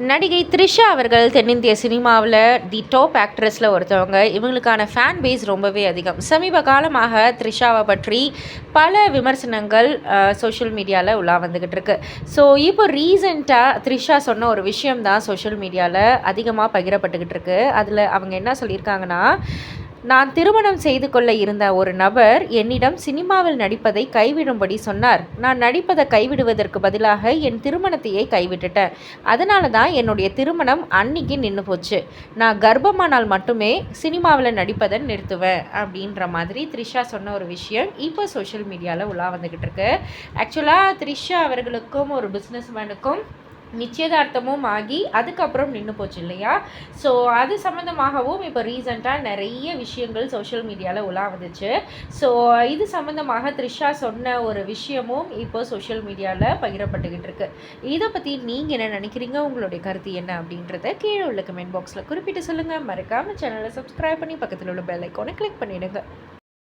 நடிகை த்ரிஷா அவர்கள் தென்னிந்திய சினிமாவில் தி டாப் ஆக்ட்ரஸில் ஒருத்தவங்க. இவங்களுக்கான ஃபேன் பேஸ் ரொம்பவே அதிகம். சமீப காலமாக த்ரிஷாவை பற்றி பல விமர்சனங்கள் சோஷியல் மீடியாவில் உலா வந்துக்கிட்டு இருக்கு. ஸோ இப்போ ரீசெண்டாக த்ரிஷா சொன்ன ஒரு விஷயம் தான் சோஷியல் மீடியாவில் அதிகமாக பகிரப்பட்டுக்கிட்டு இருக்கு. அதில் அவங்க என்ன சொல்லியிருக்காங்கன்னா, நான் திருமணம் செய்து கொள்ள இருந்த ஒரு நபர் என்னிடம் சினிமாவில் நடிப்பதை கைவிடும்படி சொன்னார். நான் நடிப்பதை கைவிடுவதற்கு பதிலாக என் திருமணத்தையே கைவிட்டுட்டேன். அதனால தான் என்னுடைய திருமணம் அன்னைக்கு நின்று போச்சு. நான் கர்ப்பமானால் மட்டுமே சினிமாவில் நடிப்பதை நிறுத்துவேன் அப்படின்ற மாதிரி த்ரிஷா சொன்ன ஒரு விஷயம் இப்போ சோஷியல் மீடியாவில் உலா வந்துக்கிட்டு இருக்கு. ஆக்சுவலாக த்ரிஷா அவர்களுக்கும் ஒரு பிஸ்னஸ் மேனுக்கும் நிச்சயதார்த்தமும் ஆகி அதுக்கப்புறம் நின்று போச்சு இல்லையா? ஸோ அது சம்மந்தமாகவும் இப்போ ரீசெண்டாக நிறைய விஷயங்கள் சோஷியல் மீடியாவில் உலா வந்துச்சு. ஸோ இது சம்மந்தமாக த்ரிஷா சொன்ன ஒரு விஷயமும் இப்போ சோஷியல் மீடியாவில் பகிரப்பட்டுக்கிட்டு இருக்கு. இதை பற்றி நீங்கள் என்ன நினைக்கிறீங்க? உங்களுடைய கருத்து என்ன அப்படின்றத கீழே உள்ள கமெண்ட் பாக்ஸில் குறிப்பிட்டு சொல்லுங்கள். மறக்காமல் சேனலை சப்ஸ்கிரைப் பண்ணி பக்கத்தில் உள்ள பெல் ஐக்கானை கிளிக் பண்ணிவிடுங்க.